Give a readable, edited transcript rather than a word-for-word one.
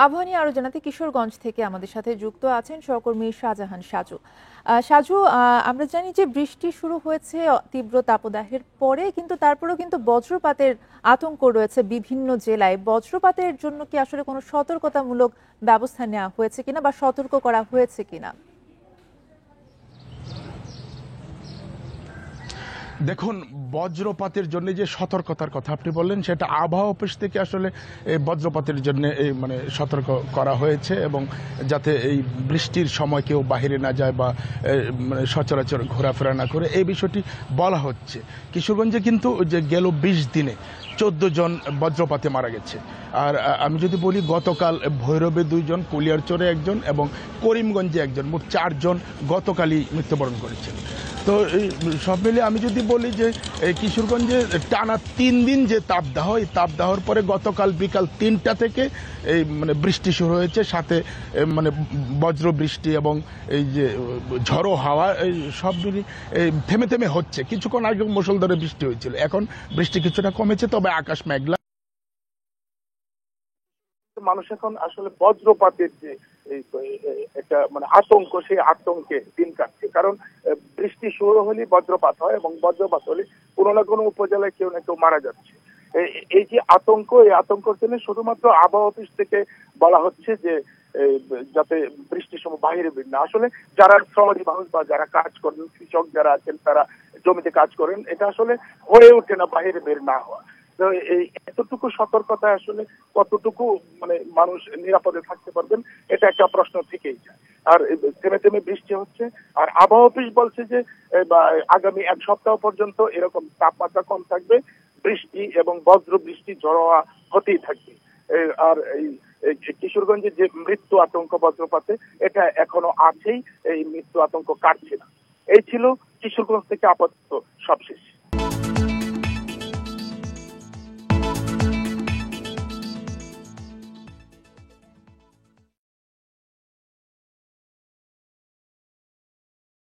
আবহাওয়া নিয়ে আরো জানাতে কিশোরগঞ্জ থেকে আমাদের সাথে যুক্ত আছেন সহকর্মী শাহজাহান সাজু। সাজু, আমরা জানি যে বৃষ্টি শুরু হয়েছে তীব্র তাপদাহের পরে, কিন্তু তারপরেও কিন্তু বজ্রপাতের আতঙ্ক রয়েছে বিভিন্ন জেলায়। বজ্রপাতের জন্য কি আসলে কোনো সতর্কতামূলক ব্যবস্থা নেওয়া হয়েছে কিনা বা সতর্ক করা হয়েছে কিনা? দেখুন, বজ্রপাতের জন্য যে সতর্কতার কথা আপনি বললেন, সেটা আবহাওয়া অফিস থেকে আসলে এই বজ্রপাতের জন্য এই সতর্ক করা হয়েছে, এবং যাতে এই বৃষ্টির সময় কেউ বাহিরে না যায় বা সচরাচর ঘোরাফেরা না করে, এই বিষয়টি বলা হচ্ছে। কিশোরগঞ্জে কিন্তু যে গেল 20 দিনে 14 জন বজ্রপাতে মারা গেছে। আর আমি যদি বলি, গতকাল ভৈরবে 2 জন, কুলিয়ারচরে 1 জন এবং করিমগঞ্জে 1 জন, মোট 4 জন গতকালই মৃত্যুবরণ করেছেন। তো এই সব মিলিয়ে আমি যদি বলি যে কিশোরগঞ্জে টানা 3 দিন যে তাপদাহ, এই তাপদাহর পরে গতকাল বিকাল 3টা থেকে এই বৃষ্টি শুরু হয়েছে, সাথে বজ্র বৃষ্টি এবং এই যে ঝড়ো হাওয়া, এই সব মিলিয়ে থেমে থেমে হচ্ছে। কিছুক্ষণ আগে মুষলধারে বৃষ্টি হয়েছিল, এখন বৃষ্টি কিছুটা কমেছে, তবে আকাশ মেঘলা। মানুষ এখন আসলে বজ্রপাতের যে একটা আতঙ্ক, সেই আতঙ্কে দিন কাটছে। কারণ বৃষ্টি শুরু হলে বজ্রপাত হয়, এবং বজ্রপাত হলে কোনো না কোনো উপজেলায় কেউ না কেউ মারা যাচ্ছে। এই যে আতঙ্ক, এই আতঙ্কের জন্য শুধুমাত্র আবহাওয়া অফিস থেকে বলা হচ্ছে যে যাতে বৃষ্টির সময় বাইরে বের না। আসলে যারা শ্রমজীবী মানুষ বা যারা কাজ করেন, কৃষক যারা আছেন, তারা জমিতে কাজ করেন, এটা আসলে হয়ে ওঠে না বাইরে বের না হওয়া। এই এতটুকু সতর্কতা আসলে কতটুকু মানুষ নিরাপদে থাকতে পারবেন, এটা একটা প্রশ্ন থেকেই যায়। আর থেমে থেমে বৃষ্টি হচ্ছে, আর আবহাওয়া অফিস বলছে যে আগামী 1 সপ্তাহ পর্যন্ত এরকম তাপমাত্রা কম থাকবে, বৃষ্টি এবং বজ্র বৃষ্টি ঝড়ো হতেই থাকবে। আর এই কিশোরগঞ্জের যে মৃত্যু আতঙ্ক বজ্রপাতে, এটা এখনো আছেই, এই মৃত্যু আতঙ্ক কাটছে না। এই ছিল কিশোরগঞ্জ থেকে আপাতত সবশেষ।